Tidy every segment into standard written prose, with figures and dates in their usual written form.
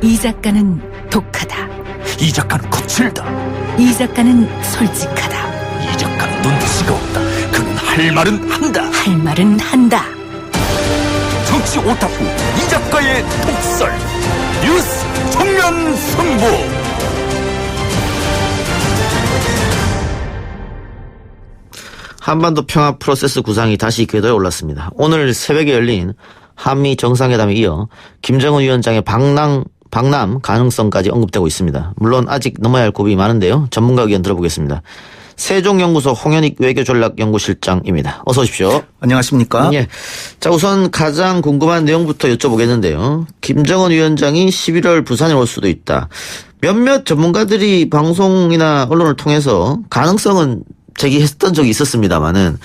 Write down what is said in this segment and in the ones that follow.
이 작가는 독하다. 이 작가는 거칠다. 이 작가는 솔직하다. 이 작가는 눈치가 없다. 그는 할 말은 한다. 할 말은 한다. 정치 오타쿠 이 작가의 독설. 뉴스 정면 승부. 한반도 평화 프로세스 구상이 다시 궤도에 올랐습니다. 오늘 새벽에 열린 한미 정상회담에 이어 김정은 위원장의 방남 가능성까지 언급되고 있습니다. 물론 아직 넘어야 할 고비 많은데요. 전문가 의견 들어보겠습니다. 세종연구소 홍현익 외교전략연구실장입니다. 어서 오십시오. 안녕하십니까? 예. 자, 우선 가장 궁금한 내용부터 여쭤보겠는데요. 김정은 위원장이 11월 부산에 올 수도 있다. 몇몇 전문가들이 방송이나 언론을 통해서 가능성은 제기했던 적이 있었습니다만은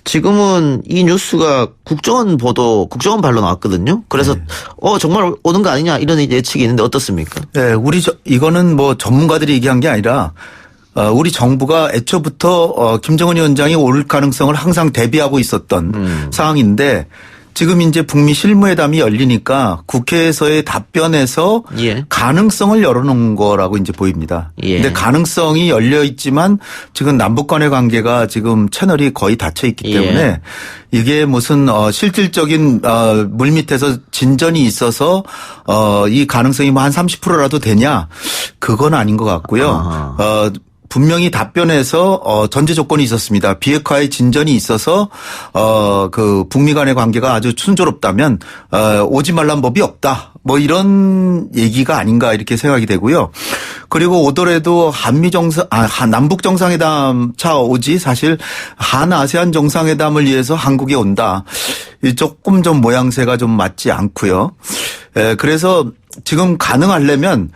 지금은 이 뉴스가 국정원 발로 나왔거든요. 그래서 정말 오는 거 아니냐 이런 예측이 있는데 어떻습니까? 네, 이거는 뭐 전문가들이 얘기한 게 아니라 우리 정부가 애초부터 김정은 위원장이 올 가능성을 항상 대비하고 있었던 상황인데 지금 이제 북미 실무회담이 열리니까 국회에서의 답변에서 가능성을 열어놓은 거라고 이제 보입니다. 근데 가능성이 열려 있지만 지금 남북 간의 관계가 지금 채널이 거의 닫혀 있기 때문에 이게 무슨 실질적인 물밑에서 진전이 있어서 이 가능성이 뭐 한 30%라도 되냐 그건 아닌 것 같고요. 분명히 답변에서 전제 조건이 있었습니다. 비핵화의 진전이 있어서 그 북미 간의 관계가 아주 순조롭다면 오지 말란 법이 없다. 뭐 이런 얘기가 아닌가 이렇게 생각이 되고요. 그리고 오더라도 남북 정상회담 차 오지 사실 한아세안 정상회담을 위해서 한국에 온다. 조금 좀 모양새가 좀 맞지 않고요. 그래서 지금 가능하려면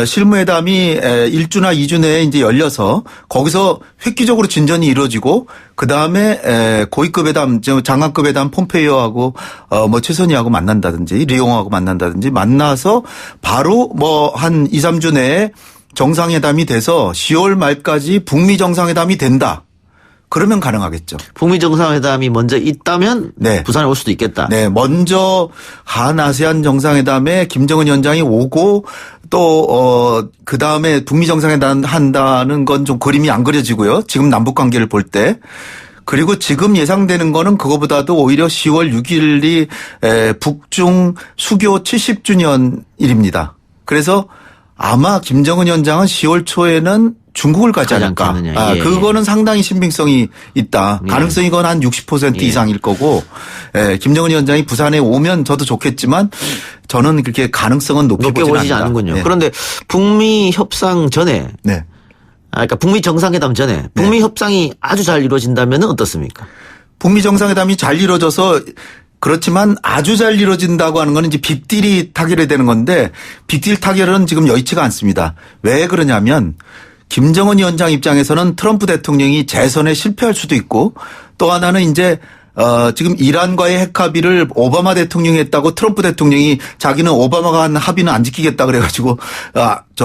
실무회담이 1주나 2주 내에 이제 열려서 거기서 획기적으로 진전이 이루어지고 그 다음에 고위급 회담, 장관급 회담 폼페이오하고 뭐 최선희하고 만난다든지 리용하고 만난다든지 만나서 바로 뭐 한 2, 3주 내에 정상회담이 돼서 10월 말까지 북미 정상회담이 된다. 그러면 가능하겠죠. 북미 정상회담이 먼저 있다면 부산에 올 수도 있겠다. 네, 먼저 한아세안 정상회담에 김정은 위원장이 오고 또 그 다음에 북미 정상회담 한다는 건 좀 그림이 안 그려지고요. 지금 남북 관계를 볼 때. 그리고 지금 예상되는 거는 그거보다도 오히려 10월 6일이 북중 수교 70주년일입니다. 그래서 아마 김정은 위원장은 10월 초에는 중국을 가지 않을까. 그거는 상당히 신빙성이 있다. 가능성이 건 한 60% 이상일 거고 김정은 위원장이 부산에 오면 저도 좋겠지만 저는 그렇게 가능성은 높게 보지 않는군요. 그런데 북미 협상 전에 그러니까 북미 정상회담 전에 북미 협상이 아주 잘 이루어진다면 어떻습니까? 북미 정상회담이 잘 이루어져서 그렇지만 아주 잘 이루어진다고 하는 건 이제 빅딜이 타결이 되는 건데 빅딜 타결은 지금 여의치가 않습니다. 왜 그러냐면 김정은 위원장 입장에서는 트럼프 대통령이 재선에 실패할 수도 있고 또 하나는 이제 지금 이란과의 핵 합의를 오바마 대통령이 했다고 트럼프 대통령이 자기는 오바마가 한 합의는 안 지키겠다 그래가지고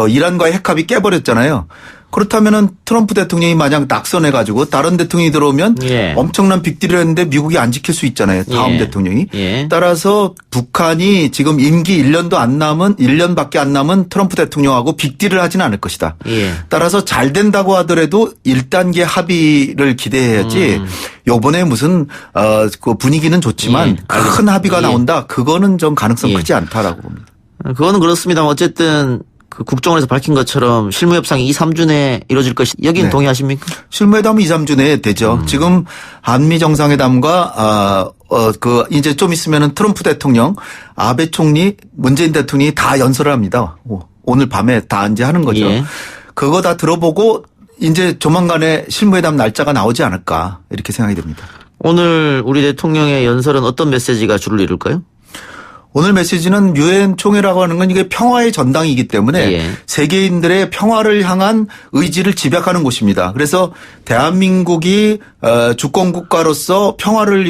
이란과의 핵 합의 깨버렸잖아요. 그렇다면은 트럼프 대통령이 만약 낙선해가지고 다른 대통령이 들어오면 엄청난 빅딜을 했는데 미국이 안 지킬 수 있잖아요. 다음 대통령이. 따라서 북한이 지금 임기 1년밖에 안 남은 트럼프 대통령하고 빅딜을 하지는 않을 것이다. 따라서 잘 된다고 하더라도 1단계 합의를 기대해야지 요번에 무슨 그 분위기는 좋지만 큰 합의가 나온다. 그거는 좀 가능성 크지 않다라고 봅니다. 그거는 그렇습니다만 어쨌든 그 국정원에서 밝힌 것처럼 실무협상이 2, 3주 내에 이루어질 것이 여기는 동의하십니까? 실무회담은 2, 3주 내에 되죠. 지금 한미 정상회담과 이제 좀 있으면은 트럼프 대통령, 아베 총리, 문재인 대통령이 다 연설을 합니다. 오늘 밤에 다 이제 하는 거죠. 그거 다 들어보고 이제 조만간에 실무회담 날짜가 나오지 않을까 이렇게 생각이 됩니다. 오늘 우리 대통령의 연설은 어떤 메시지가 주를 이룰까요? 오늘 메시지는 유엔 총회라고 하는 건 이게 평화의 전당이기 때문에 세계인들의 평화를 향한 의지를 집약하는 곳입니다. 그래서 대한민국이 주권 국가로서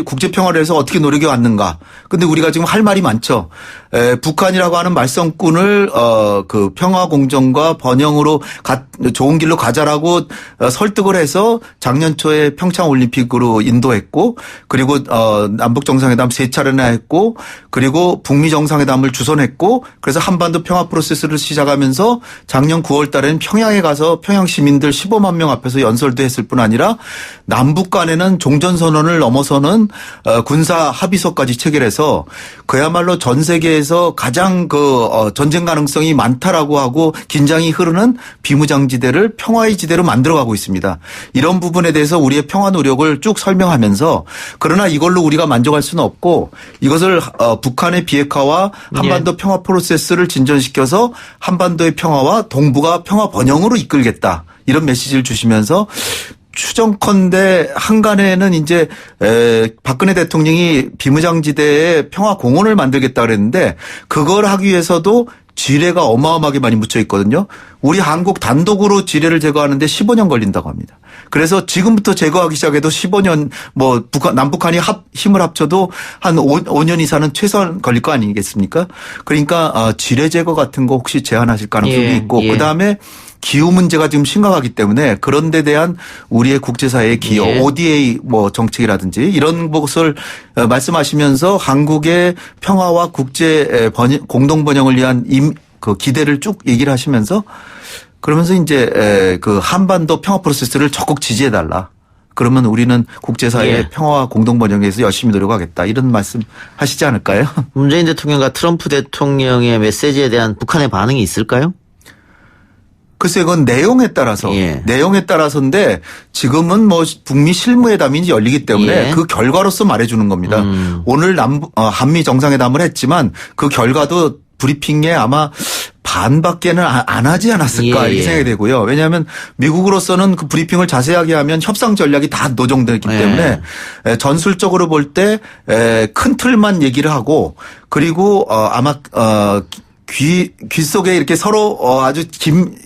국제 평화를 해서 어떻게 노력해 왔는가. 근데 우리가 지금 할 말이 많죠. 북한이라고 하는 말썽꾼을 그 평화 공정과 번영으로 좋은 길로 가자라고 설득을 해서 작년 초에 평창 올림픽으로 인도했고, 그리고 남북 정상회담 3차례나 했고, 그리고 북미 정상회담을 주선했고, 그래서 한반도 평화 프로세스를 시작하면서 작년 9월 달에는 평양에 가서 평양 시민들 15만 명 앞에서 연설도 했을 뿐 아니라 남북 간에는 종전선언을 넘어서는 군사 합의서까지 체결해서 그야말로 전 세계에서 가장 전쟁 가능성이 많다라고 하고 긴장이 흐르는 비무장지대를 평화의 지대로 만들어가고 있습니다. 이런 부분에 대해서 우리의 평화 노력을 쭉 설명하면서, 그러나 이걸로 우리가 만족할 수는 없고 이것을 북한의 비핵화와 한반도 평화 프로세스를 진전시켜서 한반도의 평화와 동북아 평화 번영으로 이끌겠다, 이런 메시지를 주시면서 추정컨대 한간에는 이제 박근혜 대통령이 비무장지대에 평화 공원을 만들겠다 그랬는데 그걸 하기 위해서도 지뢰가 어마어마하게 많이 묻혀 있거든요. 우리 한국 단독으로 지뢰를 제거하는데 15년 걸린다고 합니다. 그래서 지금부터 제거하기 시작해도 15년, 남북한이 힘을 합쳐도 한 5년 이상은 최소한 걸릴 거 아니겠습니까? 그러니까 지뢰 제거 같은 거 혹시 제한하실 가능성이 있고, 그다음에 기후 문제가 지금 심각하기 때문에 그런 데 대한 우리의 국제사회의 기여, ODA 정책이라든지 이런 것을 말씀하시면서 한국의 평화와 국제 공동 번영을 위한 그 기대를 쭉 얘기를 하시면서, 그러면서 이제 그 한반도 평화 프로세스를 적극 지지해달라. 그러면 우리는 국제사회의 평화와 공동 번영에 대해서 열심히 노력하겠다, 이런 말씀 하시지 않을까요? 문재인 대통령과 트럼프 대통령의 메시지에 대한 북한의 반응이 있을까요? 글쎄, 그건 내용에 따라서인데 지금은 북미 실무회담이 열리기 때문에 그 결과로서 말해주는 겁니다. 오늘 한미 정상회담을 했지만 그 결과도 브리핑에 아마 반밖에는 안 하지 않았을까 이렇게 생각이 되고요. 왜냐하면 미국으로서는 그 브리핑을 자세하게 하면 협상 전략이 다 노정되기 때문에 전술적으로 볼 때 큰 틀만 얘기를 하고, 그리고 아마 귀 속에 이렇게 서로 아주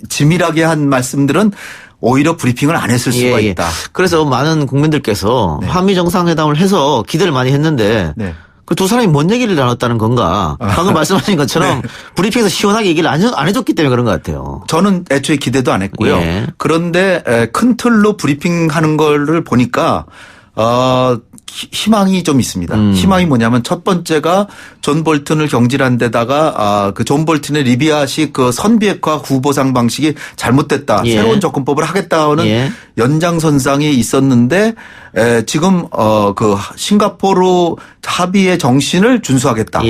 지밀하게 한 말씀들은 오히려 브리핑을 안 했을 수가 있다. 그래서 많은 국민들께서 한미 정상회담을 해서 기대를 많이 했는데 그 두 사람이 뭔 얘기를 나눴다는 건가. 방금 말씀하신 것처럼 브리핑에서 시원하게 얘기를 안 해줬기 때문에 그런 것 같아요. 저는 애초에 기대도 안 했고요. 그런데 큰 틀로 브리핑하는 거를 보니까 희망이 좀 있습니다. 희망이 뭐냐면 첫 번째가 존 볼튼을 경질한 데다가 그 존 볼튼의 리비아식 그 선비핵화 후보상 방식이 잘못됐다. 새로운 접근법을 하겠다는 연장선상이 있었는데 지금 그 싱가포르 합의의 정신을 준수하겠다.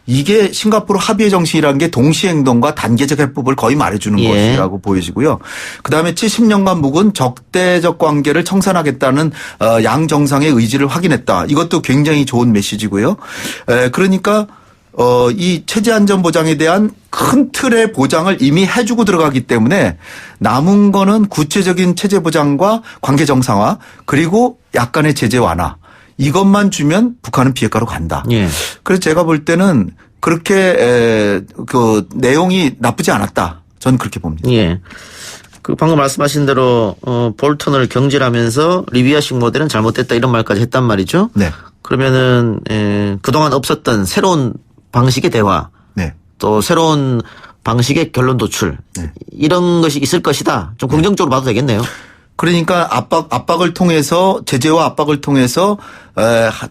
이게 싱가포르 합의의 정신이라는 게 동시행동과 단계적 해법을 거의 말해주는 것이라고 보여지고요. 그다음에 70년간 묵은 적대적 관계를 청산하겠다는 양 정상의 의지를 확인했다. 이것도 굉장히 좋은 메시지고요. 그러니까 이 체제 안전 보장에 대한 큰 틀의 보장을 이미 해주고 들어가기 때문에 남은 거는 구체적인 체제 보장과 관계 정상화, 그리고 약간의 제재 완화. 이것만 주면 북한은 비핵화로 간다. 그래서 제가 볼 때는 그렇게 그 내용이 나쁘지 않았다. 저는 그렇게 봅니다. 그 방금 말씀하신 대로 볼턴을 경질하면서 리비아식 모델은 잘못됐다, 이런 말까지 했단 말이죠. 그러면은 그동안 없었던 새로운 방식의 대화, 또 새로운 방식의 결론 도출, 이런 것이 있을 것이다. 좀 긍정적으로 봐도 되겠네요. 그러니까 압박을 통해서, 제재와 압박을 통해서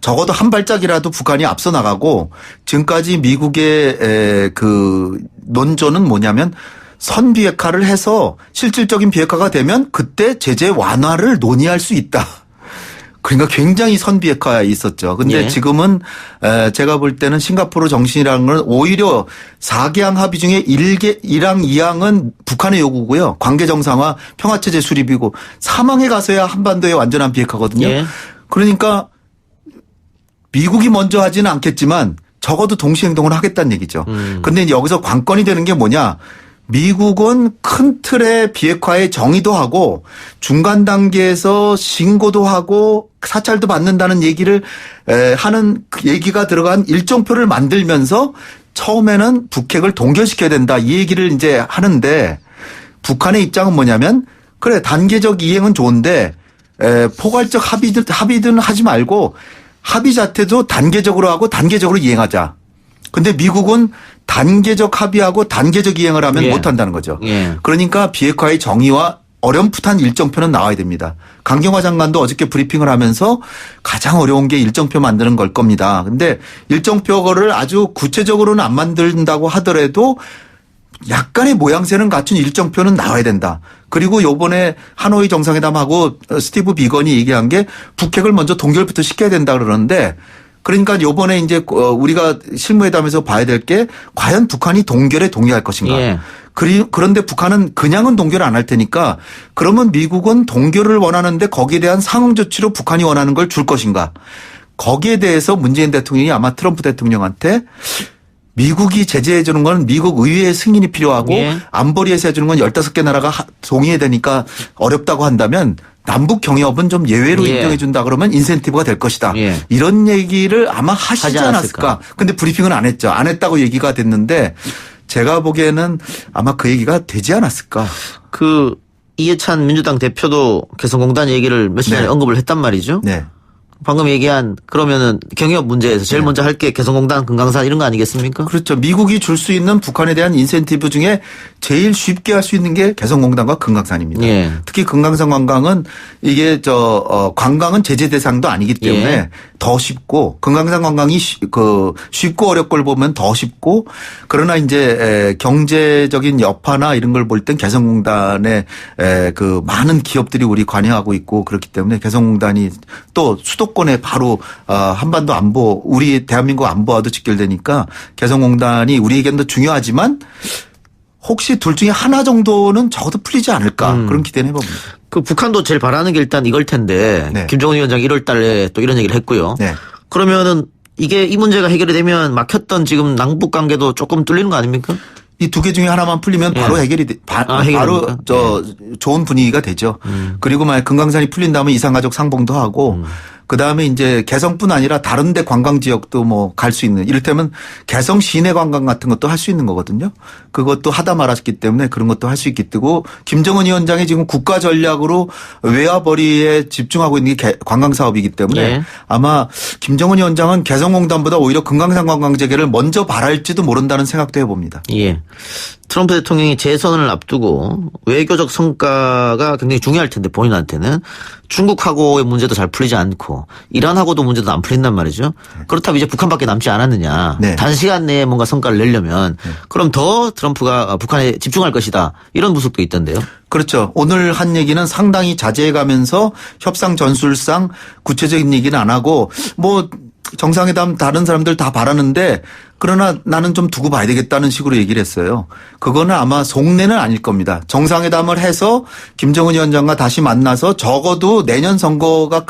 적어도 한 발짝이라도 북한이 앞서 나가고, 지금까지 미국의 그 논조는 뭐냐면 선비핵화를 해서 실질적인 비핵화가 되면 그때 제재 완화를 논의할 수 있다. 그러니까 굉장히 선비핵화에 있었죠. 근데 지금은 제가 볼 때는 싱가포르 정신이라는 건 오히려 4개항 합의 중에 1항, 2항은 북한의 요구고요. 관계 정상화, 평화체제 수립이고, 3항에 가서야 한반도의 완전한 비핵화거든요. 그러니까 미국이 먼저 하지는 않겠지만 적어도 동시행동을 하겠다는 얘기죠. 근데 여기서 관건이 되는 게 뭐냐. 미국은 큰 틀의 비핵화의 정의도 하고 중간 단계에서 신고도 하고 사찰도 받는다는 얘기를 하는 얘기가 들어간 일정표를 만들면서 처음에는 북핵을 동결시켜야 된다, 이 얘기를 이제 하는데, 북한의 입장은 뭐냐면, 그래 단계적 이행은 좋은데 포괄적 합의든 하지 말고 합의 자체도 단계적으로 하고 단계적으로 이행하자. 근데 미국은 단계적 합의하고 단계적 이행을 하면 예. 못 한다는 거죠. 예. 그러니까 비핵화의 정의와 어렴풋한 일정표는 나와야 됩니다. 강경화 장관도 어저께 브리핑을 하면서 가장 어려운 게 일정표 만드는 걸 겁니다. 근데 일정표를 아주 구체적으로는 안 만든다고 하더라도 약간의 모양새는 갖춘 일정표는 나와야 된다. 그리고 요번에 하노이 정상회담하고 스티브 비건이 얘기한 게 북핵을 먼저 동결부터 시켜야 된다 그러는데 그러니까 요번에 이제 우리가 실무회담에서 봐야 될 게 과연 북한이 동결에 동의할 것인가. 예. 그런데 북한은 그냥은 동결 안 할 테니까 그러면 미국은 동결을 원하는데 거기에 대한 상응 조치로 북한이 원하는 걸 줄 것인가. 거기에 대해서 문재인 대통령이 아마 트럼프 대통령한테 미국이 제재해 주는 건 미국 의회의 승인이 필요하고 예. 안보리에서 해주는 건 15개 나라가 동의해야 되니까 어렵다고 한다면 남북 경협은 좀 예외로 예. 인정해 준다 그러면 인센티브가 될 것이다. 예. 이런 얘기를 아마 하시지 하지 않았을까. 않았을까. 근데 브리핑은 안 했죠. 안 했다고 얘기가 됐는데 제가 보기에는 아마 그 얘기가 되지 않았을까. 그 이해찬 민주당 대표도 개성공단 얘기를 며칠 전에 네. 언급을 했단 말이죠. 네. 방금 얘기한 그러면은 경협 문제에서 제일 먼저 할 게 개성공단, 금강산 이런 거 아니겠습니까? 그렇죠. 미국이 줄 수 있는 북한에 대한 인센티브 중에 제일 쉽게 할 수 있는 게 개성공단과 금강산입니다. 예. 특히 금강산 관광은 이게 관광은 제재 대상도 아니기 때문에 예. 더 쉽고 금강산 관광이 쉽고 어렵고를 보면 더 쉽고 그러나 이제 경제적인 여파나 이런 걸 볼 땐 개성공단에 그 많은 기업들이 우리 관여하고 있고 그렇기 때문에 개성공단이 또 수도권에 바로 한반도 안보 우리 대한민국 안보와도 직결되니까 개성공단이 우리에게는 더 중요하지만 혹시 둘 중에 하나 정도는 적어도 풀리지 않을까 그런 기대는 해봅니다. 그 북한도 제일 바라는 게 일단 이걸 텐데 네. 김정은 위원장이 1월 달에 또 이런 얘기를 했고요. 네. 그러면은 이게 이 문제가 해결이 되면 막혔던 지금 남북 관계도 조금 뚫리는 거 아닙니까? 이 두 개 중에 하나만 풀리면 바로 해결이 바로 해결됩니까? 좋은 분위기가 되죠. 그리고 만약 금강산이 풀린다면 이산가족 상봉도 하고 그다음에 이제 개성뿐 아니라 다른 데 관광 지역도 뭐 갈 수 있는 이를테면 개성 시내 관광 같은 것도 할 수 있는 거거든요. 그것도 하다 말았기 때문에 그런 것도 할 수 있기 때문에 김정은 위원장이 지금 국가 전략으로 외화벌이에 집중하고 있는 게 관광 사업이기 때문에 예. 아마 김정은 위원장은 개성공단보다 오히려 금강산 관광 재개를 먼저 바랄지도 모른다는 생각도 해봅니다. 예. 트럼프 대통령이 재선을 앞두고 외교적 성과가 굉장히 중요할 텐데 본인한테는 중국하고의 문제도 잘 풀리지 않고 이란하고도 문제도 안 풀린단 말이죠. 그렇다면 이제 북한밖에 남지 않았느냐. 네. 단시간 내에 뭔가 성과를 내려면 그럼 더 트럼프가 북한에 집중할 것이다. 이런 분석도 있던데요. 그렇죠. 오늘 한 얘기는 상당히 자제해가면서 협상 전술상 구체적인 얘기는 안 하고 뭐 정상회담 다른 사람들 다 바라는데 그러나 나는 좀 두고 봐야 되겠다는 식으로 얘기를 했어요. 그거는 아마 속내는 아닐 겁니다. 정상회담을 해서 김정은 위원장과 다시 만나서 적어도 내년 선거가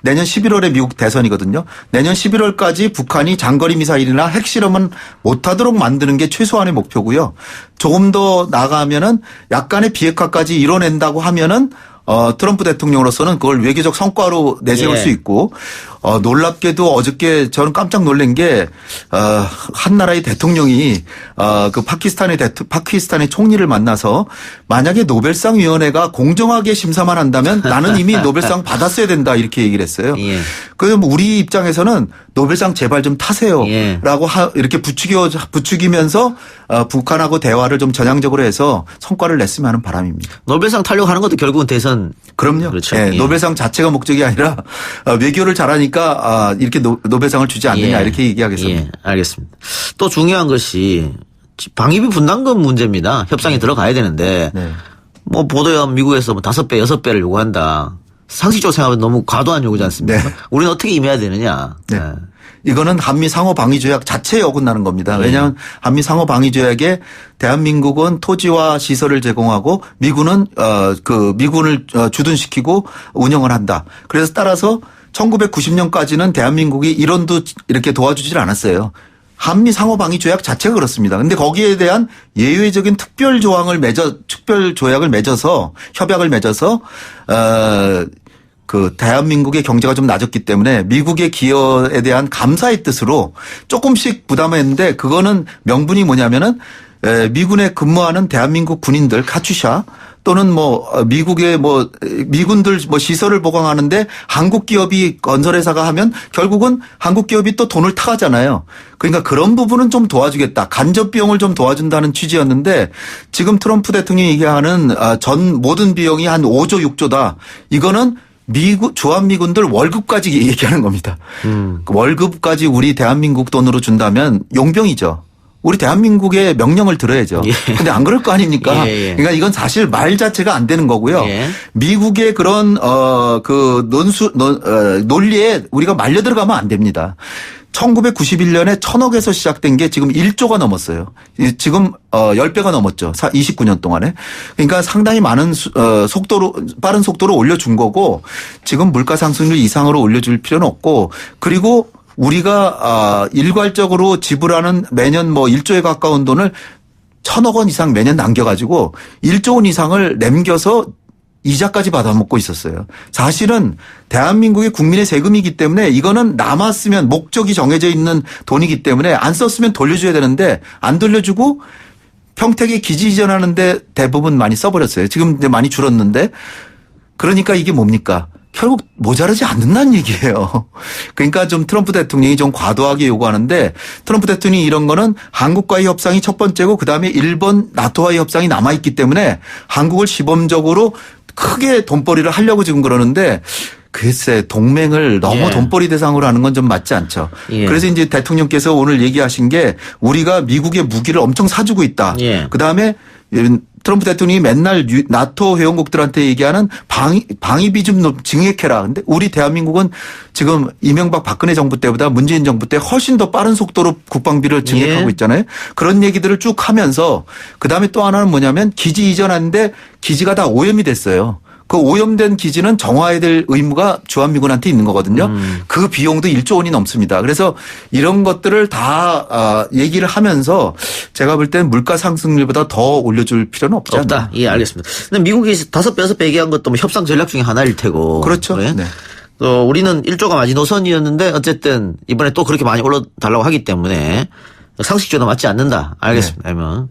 내년 11월에 미국 대선이거든요. 내년 11월까지 북한이 장거리 미사일이나 핵실험은 못하도록 만드는 게 최소한의 목표고요. 조금 더 나아가면은 약간의 비핵화까지 이뤄낸다고 하면은 트럼프 대통령으로서는 그걸 외교적 성과로 내세울 예. 수 있고 놀랍게도 어저께 저는 깜짝 놀란 게 한 나라의 대통령이 그 파키스탄의 총리를 만나서 만약에 노벨상 위원회가 공정하게 심사만 한다면 나는 이미 노벨상 받았어야 된다 이렇게 얘기를 했어요. 예. 그럼 우리 입장에서는 노벨상 제발 좀 타세요라고 예. 이렇게 부추기면서 북한하고 대화를 좀 전향적으로 해서 성과를 냈으면 하는 바람입니다. 노벨상 타려고 하는 것도 결국은 대선. 그럼요. 그렇죠. 예, 예. 노벨상 자체가 목적이 아니라 외교를 잘하니까 이렇게 노벨상을 주지 않느냐 예. 이렇게 얘기하겠습니다. 예, 알겠습니다. 또 중요한 것이 방위비 분담금 문제입니다. 협상에 들어가야 되는데 네. 뭐 보도연 미국에서 뭐 5배, 6배를 요구한다. 상식적으로 생각하면 너무 과도한 요구지 않습니까? 네. 우리는 어떻게 임해야 되느냐. 네. 이거는 한미 상호 방위 조약 자체에 어긋나는 겁니다. 왜냐하면 한미 상호 방위 조약에 대한민국은 토지와 시설을 제공하고 미군은 미군을 주둔시키고 운영을 한다. 그래서 따라서 1990년까지는 대한민국이 일원도 이렇게 도와주질 않았어요. 한미 상호 방위 조약 자체가 그렇습니다. 근데 거기에 대한 예외적인 특별 조약을 맺어서 협약을 맺어서 그 대한민국의 경제가 좀 낮았기 때문에 미국의 기여에 대한 감사의 뜻으로 조금씩 부담했는데 그거는 명분이 뭐냐면은 미군에 근무하는 대한민국 군인들 카츄샤 또는 뭐 미국의 뭐 미군들 뭐 시설을 보강하는데 한국 기업이 건설회사가 하면 결국은 한국 기업이 또 돈을 타가잖아요. 그러니까 그런 부분은 좀 도와주겠다. 간접 비용을 좀 도와준다는 취지였는데 지금 트럼프 대통령이 얘기하는 전 모든 비용이 한 5조 6조다. 이거는 주한미군들 월급까지 얘기하는 겁니다. 그 월급까지 우리 대한민국 돈으로 준다면 용병이죠. 우리 대한민국의 명령을 들어야죠. 근데 안 그럴 거 아닙니까? 그러니까 이건 사실 말 자체가 안 되는 거고요. 미국의 그런 논리에 우리가 말려 들어가면 안 됩니다. 1991년에 1,000억에서 시작된 게 지금 1조가 넘었어요. 지금 10배가 넘었죠. 29년 동안에. 그러니까 상당히 많은 빠른 속도로 올려준 거고 지금 물가 상승률 이상으로 올려줄 필요는 없고 그리고 우리가 일괄적으로 지불하는 매년 뭐 1조에 가까운 돈을 1,000억 원 이상 매년 남겨가지고 1조 원 이상을 남겨서 이자까지 받아먹고 있었어요. 사실은 대한민국의 국민의 세금이기 때문에 이거는 남았으면 목적이 정해져 있는 돈이기 때문에 안 썼으면 돌려줘야 되는데 안 돌려주고 평택에 기지 이전하는데 대부분 많이 써버렸어요. 지금 이제 많이 줄었는데 그러니까 이게 뭡니까? 결국 모자라지 않는다는 얘기예요. 그러니까 좀 트럼프 대통령이 좀 과도하게 요구하는데 트럼프 대통령이 이런 거는 한국과의 협상이 첫 번째고 그다음에 일본 나토와의 협상이 남아있기 때문에 한국을 시범적으로 크게 돈벌이를 하려고 지금 그러는데 글쎄 동맹을 너무 돈벌이 대상으로 하는 건 좀 맞지 않죠. 그래서 이제 대통령께서 오늘 얘기하신 게 우리가 미국의 무기를 엄청 사주고 있다. 그다음에 트럼프 대통령이 맨날 나토 회원국들한테 얘기하는 방위비 좀 증액해라. 근데 우리 대한민국은 지금 이명박 박근혜 정부 때보다 문재인 정부 때 훨씬 더 빠른 속도로 국방비를 증액하고 있잖아요. 그런 얘기들을 쭉 하면서 그다음에 또 하나는 뭐냐면 기지 이전하는데 기지가 다 오염이 됐어요. 그 오염된 기지는 정화해야 될 의무가 주한미군한테 있는 거거든요. 그 비용도 1조 원이 넘습니다. 그래서 이런 것들을 다 얘기를 하면서 제가 볼 때는 물가 상승률보다 더 올려줄 필요는 없지 않나. 없다. 예, 알겠습니다. 근데 미국이 5배, 6배 얘기한 것도 뭐 협상 전략 중에 하나일 테고. 그렇죠. 그래? 네. 또 우리는 1조가 마지노선이었는데 어쨌든 이번에 또 그렇게 많이 올려달라고 하기 때문에 상식적으로 맞지 않는다. 알겠습니다. 그러면.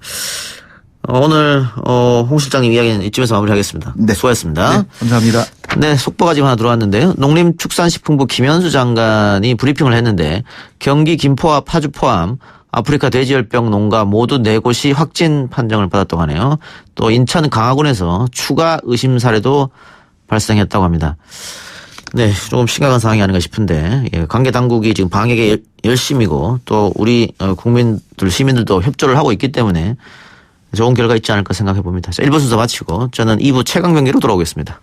오늘 홍 실장님 이야기는 이쯤에서 마무리하겠습니다. 네. 수고하셨습니다. 네, 감사합니다. 네, 속보가 지금 하나 들어왔는데요. 농림축산식품부 김현수 장관이 브리핑을 했는데 경기 김포와 파주 포함 아프리카 돼지열병 농가 모두 4곳이 확진 판정을 받았다고 하네요. 또 인천 강화군에서 추가 의심 사례도 발생했다고 합니다. 네, 조금 심각한 상황이 아닌가 싶은데 관계 당국이 지금 방역에 열심이고 또 우리 국민들 시민들도 협조를 하고 있기 때문에 좋은 결과 있지 않을까 생각해 봅니다. 자, 1부 순서 마치고 저는 2부 최강병기로 돌아오겠습니다.